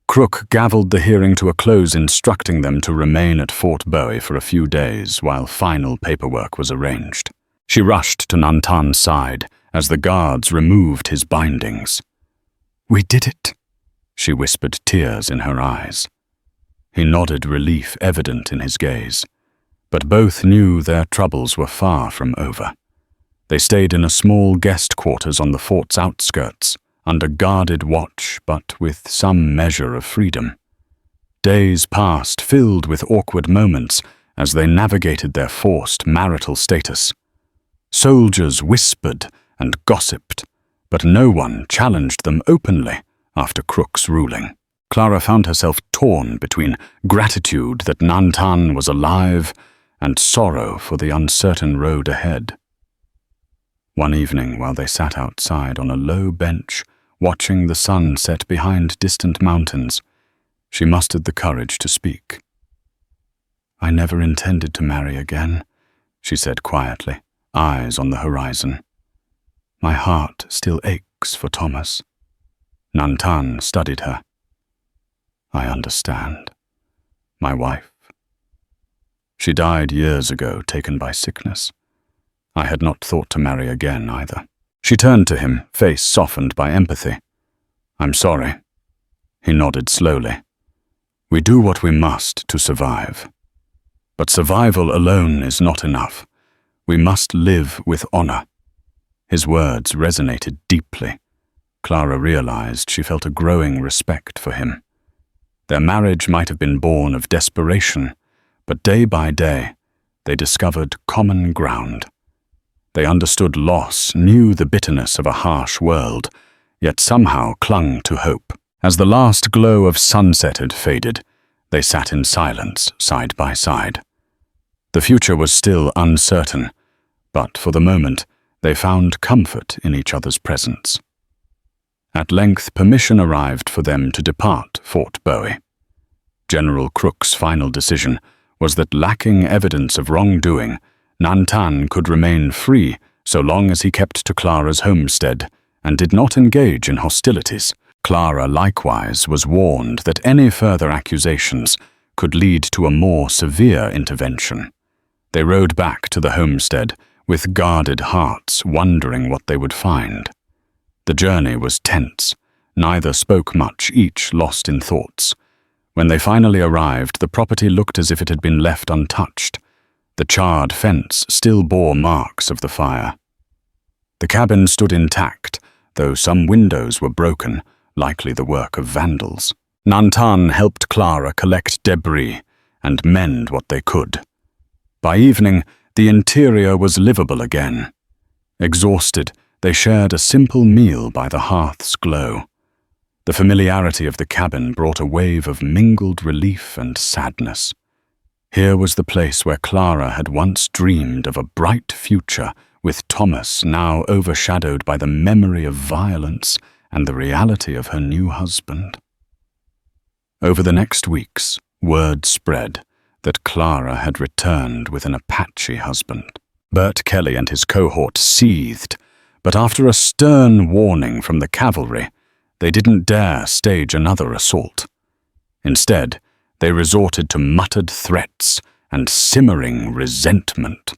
Crook gavelled the hearing to a close, instructing them to remain at Fort Bowie for a few days while final paperwork was arranged. She rushed to Nantan's side as the guards removed his bindings. "We did it," she whispered, tears in her eyes. He nodded, relief evident in his gaze. But both knew their troubles were far from over. They stayed in a small guest quarters on the fort's outskirts, under guarded watch but with some measure of freedom. Days passed, filled with awkward moments as they navigated their forced marital status. Soldiers whispered and gossiped, but no one challenged them openly after Crook's ruling. Clara found herself torn between gratitude that Nantan was alive and sorrow for the uncertain road ahead. One evening, while they sat outside on a low bench, watching the sun set behind distant mountains, she mustered the courage to speak. "I never intended to marry again," she said quietly, eyes on the horizon. "My heart still aches for Thomas." Nantan studied her. "I understand. My wife. She died years ago, taken by sickness. I had not thought to marry again either." She turned to him, face softened by empathy. "I'm sorry." He nodded slowly. "We do what we must to survive. But survival alone is not enough. We must live with honor." His words resonated deeply. Clara realized she felt a growing respect for him. Their marriage might have been born of desperation, but day by day they discovered common ground. They understood loss, knew the bitterness of a harsh world, yet somehow clung to hope. As the last glow of sunset had faded, they sat in silence, side by side. The future was still uncertain, but for the moment they found comfort in each other's presence. At length permission arrived for them to depart Fort Bowie. General Crook's final decision was that, lacking evidence of wrongdoing, Nantan could remain free so long as he kept to Clara's homestead and did not engage in hostilities. Clara likewise was warned that any further accusations could lead to a more severe intervention. They rode back to the homestead with guarded hearts, wondering what they would find. The journey was tense. Neither spoke much, each lost in thoughts. When they finally arrived, the property looked as if it had been left untouched. The charred fence still bore marks of the fire. The cabin stood intact, though some windows were broken, likely the work of vandals. Nantan helped Clara collect debris and mend what they could. By evening, the interior was livable again. Exhausted, they shared a simple meal by the hearth's glow. The familiarity of the cabin brought a wave of mingled relief and sadness. Here was the place where Clara had once dreamed of a bright future, with Thomas now overshadowed by the memory of violence and the reality of her new husband. Over the next weeks, word spread that Clara had returned with an Apache husband. Bert Kelly and his cohort seethed, but after a stern warning from the cavalry, they didn't dare stage another assault. Instead, they resorted to muttered threats and simmering resentment.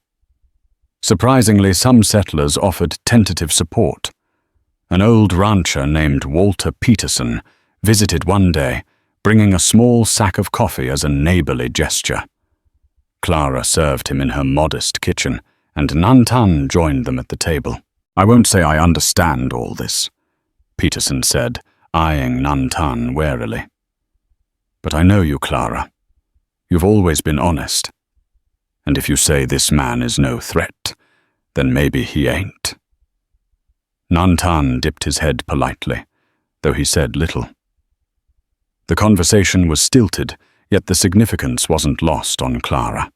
Surprisingly, some settlers offered tentative support. An old rancher named Walter Peterson visited one day, bringing a small sack of coffee as a neighborly gesture. Clara served him in her modest kitchen, and Nantan joined them at the table. "I won't say I understand all this," Peterson said, eyeing Nantan warily. "But I know you, Clara. You've always been honest. And if you say this man is no threat, then maybe he ain't." Nantan dipped his head politely, though he said little. The conversation was stilted, yet the significance wasn't lost on Clara.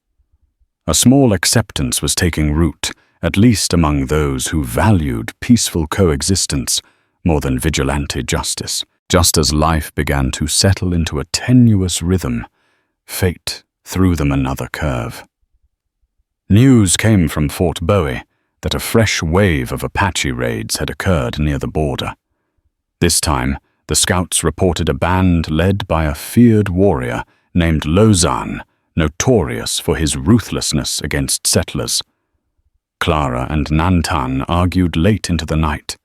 A small acceptance was taking root, at least among those who valued peaceful coexistence more than vigilante justice. Just as life began to settle into a tenuous rhythm, fate threw them another curve. News came from Fort Bowie that a fresh wave of Apache raids had occurred near the border. This time, the scouts reported a band led by a feared warrior named Lozan, notorious for his ruthlessness against settlers. Clara and Nantan argued late into the night.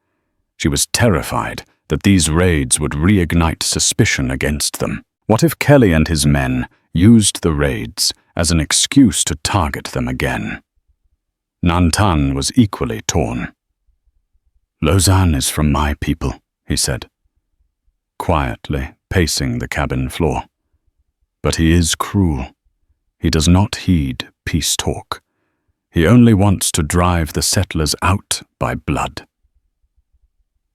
She was terrified that these raids would reignite suspicion against them. What if Kelly and his men used the raids as an excuse to target them again? Nantan was equally torn. "Lausanne is from my people," he said, quietly pacing the cabin floor. "But he is cruel. He does not heed peace talk. He only wants to drive the settlers out by blood."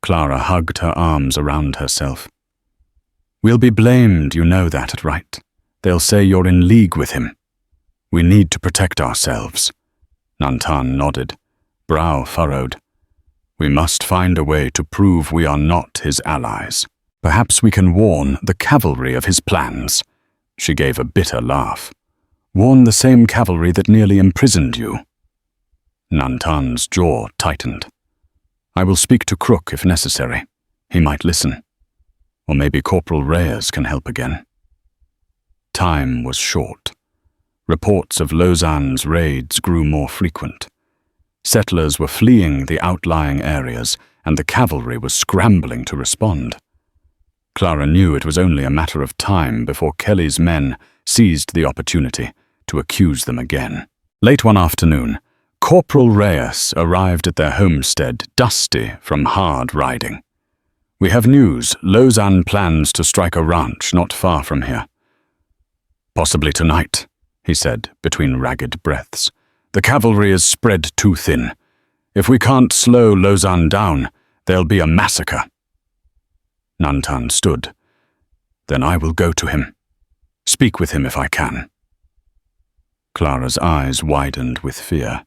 Clara hugged her arms around herself. "We'll be blamed, you know that, right? They'll say you're in league with him. We need to protect ourselves." Nantan nodded, brow furrowed. "We must find a way to prove we are not his allies. Perhaps we can warn the cavalry of his plans." She gave a bitter laugh. "Warn the same cavalry that nearly imprisoned you." Nantan's jaw tightened. "I will speak to Crook if necessary. He might listen. Or maybe Corporal Reyes can help again." Time was short. Reports of Lausanne's raids grew more frequent. Settlers were fleeing the outlying areas, and the cavalry was scrambling to respond. Clara knew it was only a matter of time before Kelly's men seized the opportunity to accuse them again. Late one afternoon, Corporal Reyes arrived at their homestead, dusty from hard riding. "We have news. Lausanne plans to strike a ranch not far from here." "Possibly tonight," he said between ragged breaths. "The cavalry is spread too thin. If we can't slow Lausanne down, there'll be a massacre." Nantan stood. "Then I will go to him. Speak with him if I can." Clara's eyes widened with fear.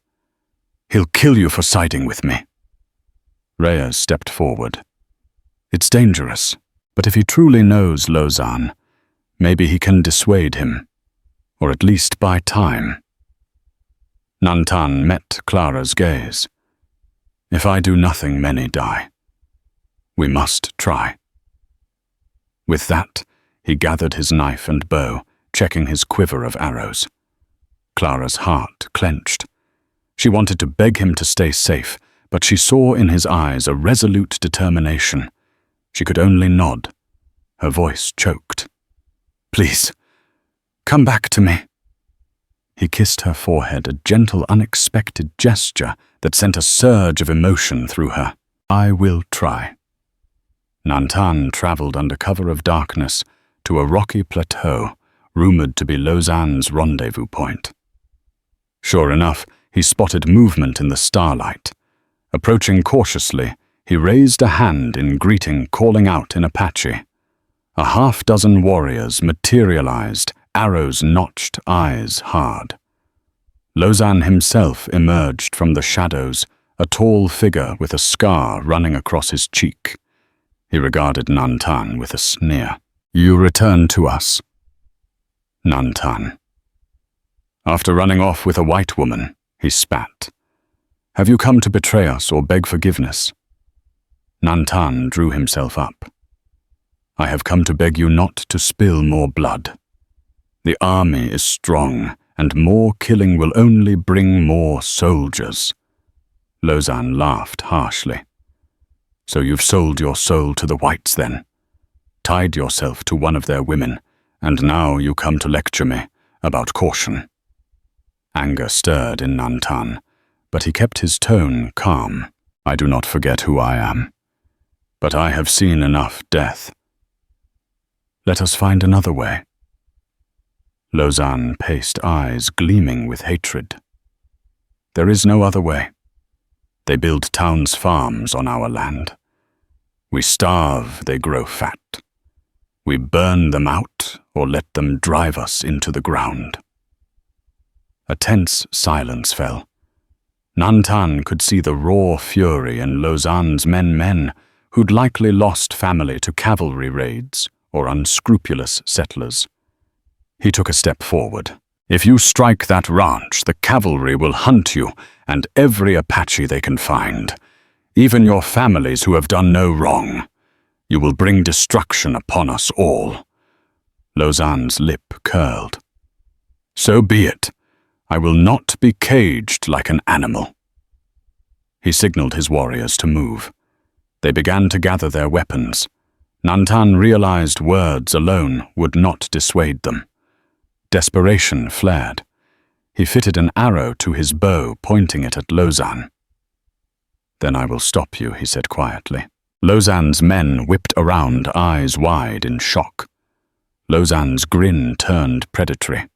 "He'll kill you for siding with me." Reyes stepped forward. "It's dangerous, but if he truly knows Lausanne, maybe he can dissuade him, or at least buy time." Nantan met Clara's gaze. "If I do nothing, many die. We must try." With that, he gathered his knife and bow, checking his quiver of arrows. Clara's heart clenched. She wanted to beg him to stay safe, but she saw in his eyes a resolute determination. She could only nod. Her voice choked. "Please, come back to me." He kissed her forehead, a gentle, unexpected gesture that sent a surge of emotion through her. "I will try." Nantan traveled under cover of darkness to a rocky plateau rumored to be Lausanne's rendezvous point. Sure enough, he spotted movement in the starlight. Approaching cautiously, he raised a hand in greeting, calling out in Apache. 6 warriors materialized, arrows notched, eyes hard. Lausanne himself emerged from the shadows, a tall figure with a scar running across his cheek. He regarded Nantan with a sneer. "You return to us." Nantan. After running off with a white woman, he spat. "Have you come to betray us or beg forgiveness?" Nantan drew himself up. "I have come to beg you not to spill more blood. The army is strong, and more killing will only bring more soldiers." Lausanne laughed harshly. "So you've sold your soul to the whites then? Tied yourself to one of their women, and now you come to lecture me about caution." Anger stirred in Nantan, but he kept his tone calm. "I do not forget who I am, but I have seen enough death. Let us find another way." Lausanne paced, eyes gleaming with hatred. "There is no other way. They build towns' farms on our land. We starve, they grow fat. We burn them out or let them drive us into the ground." A tense silence fell. Nantan could see the raw fury in Lausanne's men who'd likely lost family to cavalry raids or unscrupulous settlers. He took a step forward. "If you strike that ranch, the cavalry will hunt you and every Apache they can find, even your families who have done no wrong. You will bring destruction upon us all." Lausanne's lip curled. "So be it. I will not be caged like an animal." He signaled his warriors to move. They began to gather their weapons. Nantan realized words alone would not dissuade them. Desperation flared. He fitted an arrow to his bow, pointing it at Lozan. "Then I will stop you," he said quietly. Lozan's men whipped around, eyes wide in shock. Lozan's grin turned predatory.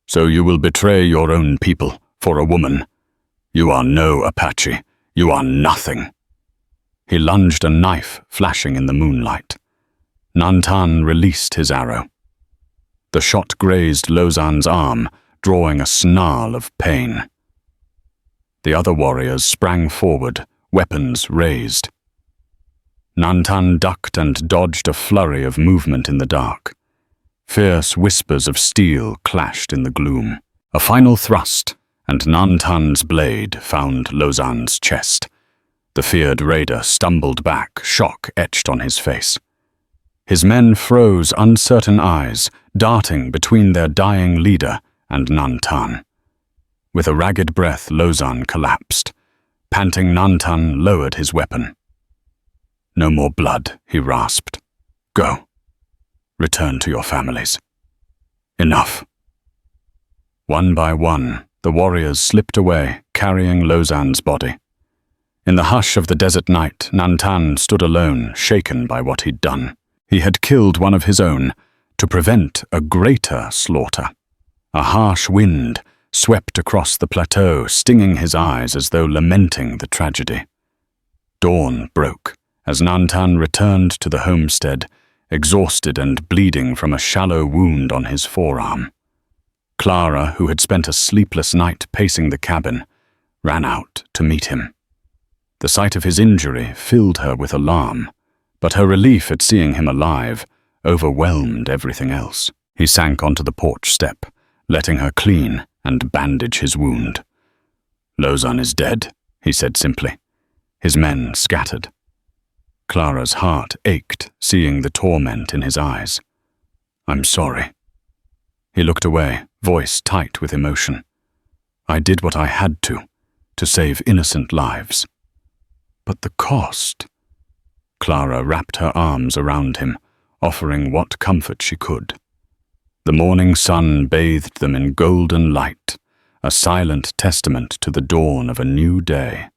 "So you will betray your own people for a woman? You are no Apache. You are nothing." He lunged, a knife flashing in the moonlight. Nantan released his arrow. The shot grazed Lozan's arm, drawing a snarl of pain. The other warriors sprang forward, weapons raised. Nantan ducked and dodged a flurry of movement in the dark. Fierce whispers of steel clashed in the gloom. A final thrust, and Nantan's blade found Lozan's chest. The feared raider stumbled back, shock etched on his face. His men froze, uncertain eyes, darting between their dying leader and Nantan. With a ragged breath, Lozan collapsed. Panting, Nantan lowered his weapon. "No more blood," he rasped. "Go. Return to your families. Enough." One by one, the warriors slipped away, carrying Lozan's body. In the hush of the desert night, Nantan stood alone, shaken by what he'd done. He had killed one of his own to prevent a greater slaughter. A harsh wind swept across the plateau, stinging his eyes as though lamenting the tragedy. Dawn broke as Nantan returned to the homestead, exhausted and bleeding from a shallow wound on his forearm. Clara, who had spent a sleepless night pacing the cabin, ran out to meet him. The sight of his injury filled her with alarm, but her relief at seeing him alive overwhelmed everything else. He sank onto the porch step, letting her clean and bandage his wound. "Lozan is dead," he said simply. His men scattered. Clara's heart ached, seeing the torment in his eyes. "I'm sorry." He looked away, voice tight with emotion. "I did what I had to save innocent lives. But the cost..." Clara wrapped her arms around him, offering what comfort she could. The morning sun bathed them in golden light, a silent testament to the dawn of a new day,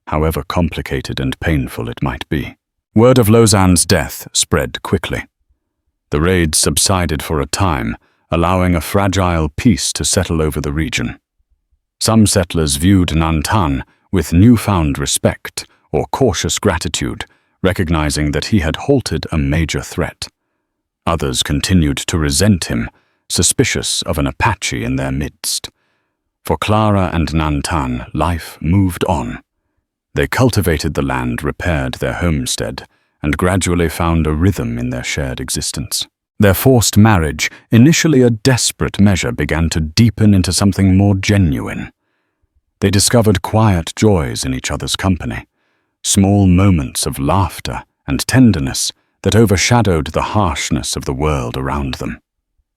however complicated and painful it might be. Word of Lozan's death spread quickly. The raids subsided for a time, allowing a fragile peace to settle over the region. Some settlers viewed Nantan with newfound respect or cautious gratitude, recognizing that he had halted a major threat. Others continued to resent him, suspicious of an Apache in their midst. For Clara and Nantan, life moved on. They cultivated the land, repaired their homestead, and gradually found a rhythm in their shared existence. Their forced marriage, initially a desperate measure, began to deepen into something more genuine. They discovered quiet joys in each other's company, small moments of laughter and tenderness that overshadowed the harshness of the world around them.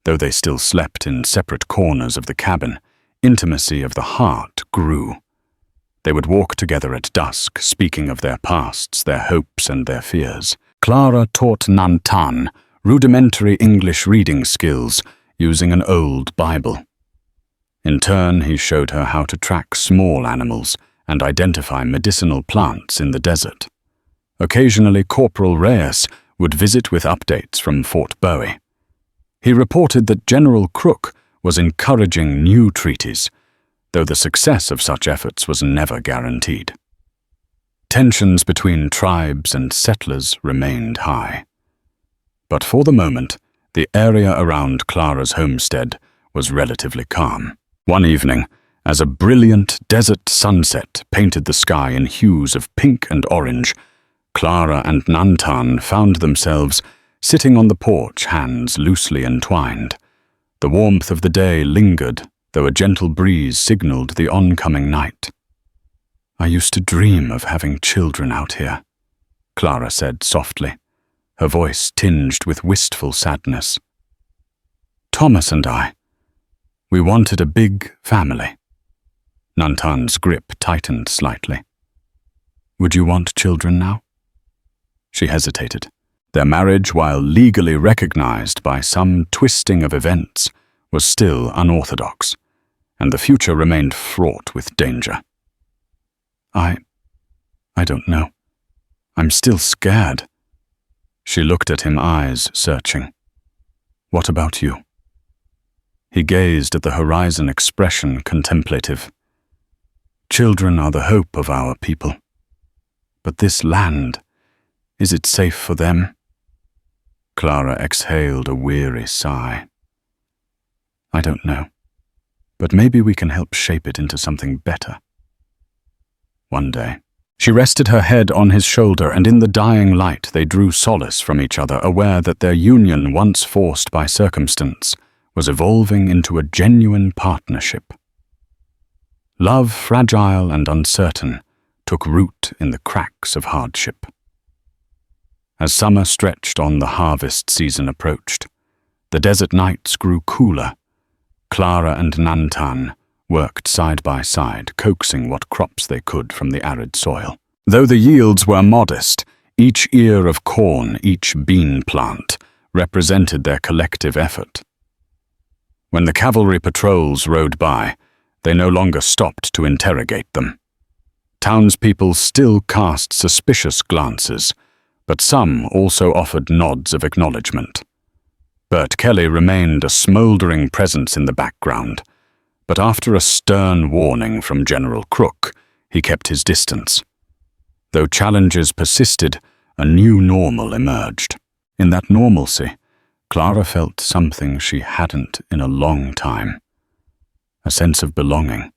Though they still slept in separate corners of the cabin, intimacy of the heart grew. They would walk together at dusk, speaking of their pasts, their hopes, and their fears. Clara taught Nantan rudimentary English reading skills using an old Bible. In turn, he showed her how to track small animals and identify medicinal plants in the desert. Occasionally, Corporal Reyes would visit with updates from Fort Bowie. He reported that General Crook was encouraging new treaties, though the success of such efforts was never guaranteed. Tensions between tribes and settlers remained high. But for the moment, the area around Clara's homestead was relatively calm. One evening, as a brilliant desert sunset painted the sky in hues of pink and orange, Clara and Nantan found themselves sitting on the porch, hands loosely entwined. The warmth of the day lingered, though a gentle breeze signaled the oncoming night. "I used to dream of having children out here," Clara said softly, her voice tinged with wistful sadness. "Thomas and I, we wanted a big family." Nantan's grip tightened slightly. "Would you want children now?" She hesitated, Their marriage, while legally recognized by some twisting of events, was still unorthodox, and the future remained fraught with danger. I don't know. I'm still scared. She looked at him, eyes searching. What about you? He gazed at the horizon, expression contemplative. Children are the hope of our people. But this land, is it safe for them? Clara exhaled a weary sigh. I don't know, but maybe we can help shape it into something better. One day, she rested her head on his shoulder, and in the dying light they drew solace from each other, aware that their union, once forced by circumstance, was evolving into a genuine partnership. Love, fragile and uncertain, took root in the cracks of hardship. As summer stretched on, the harvest season approached. The desert nights grew cooler. Clara and Nantan worked side by side, coaxing what crops they could from the arid soil. Though the yields were modest, each ear of corn, each bean plant, represented their collective effort. When the cavalry patrols rode by, they no longer stopped to interrogate them. Townspeople still cast suspicious glances, but some also offered nods of acknowledgement. Bert Kelly remained a smouldering presence in the background, but after a stern warning from General Crook, he kept his distance. Though challenges persisted, a new normal emerged. In that normalcy, Clara felt something she hadn't in a long time. A sense of belonging,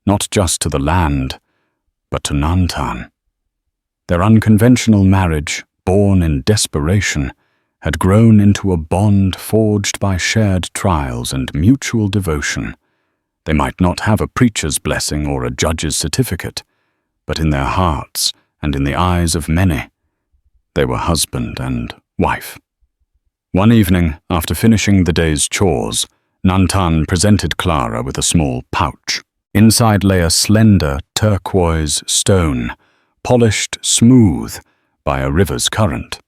not just to the land, but to Nantan. Their unconventional marriage, born in desperation, had grown into a bond forged by shared trials and mutual devotion. They might not have a preacher's blessing or a judge's certificate, but in their hearts and in the eyes of many, they were husband and wife. One evening, after finishing the day's chores, Nantan presented Clara with a small pouch. Inside lay a slender turquoise stone, polished smooth by a river's current.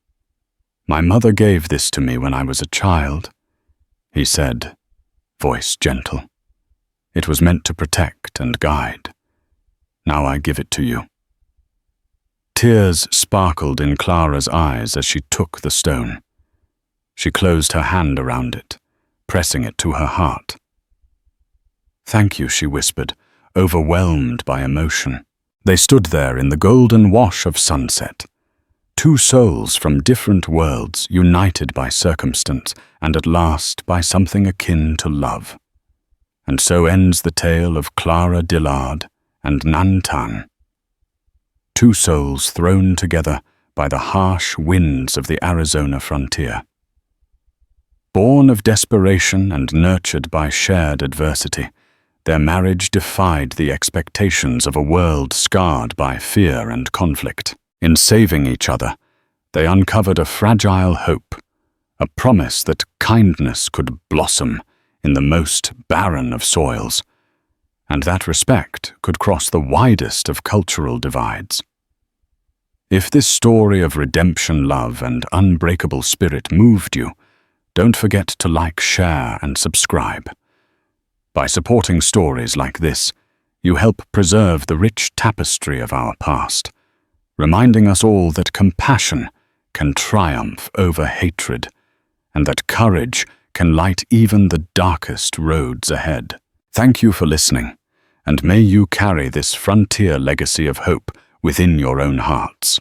My mother gave this to me when I was a child, he said, voice gentle. It was meant to protect and guide. Now I give it to you. Tears sparkled in Clara's eyes as she took the stone. She closed her hand around it, pressing it to her heart. Thank you, she whispered, overwhelmed by emotion. They stood there in the golden wash of sunset, two souls from different worlds united by circumstance and at last by something akin to love. And so ends the tale of Clara Dillard and Nantan. Two souls thrown together by the harsh winds of the Arizona frontier. Born of desperation and nurtured by shared adversity, their marriage defied the expectations of a world scarred by fear and conflict. In saving each other, they uncovered a fragile hope, a promise that kindness could blossom in the most barren of soils, and that respect could cross the widest of cultural divides. If this story of redemption, love, and unbreakable spirit moved you, don't forget to like, share, and subscribe. By supporting stories like this, you help preserve the rich tapestry of our past, reminding us all that compassion can triumph over hatred, and that courage can light even the darkest roads ahead. Thank you for listening, and may you carry this frontier legacy of hope within your own hearts.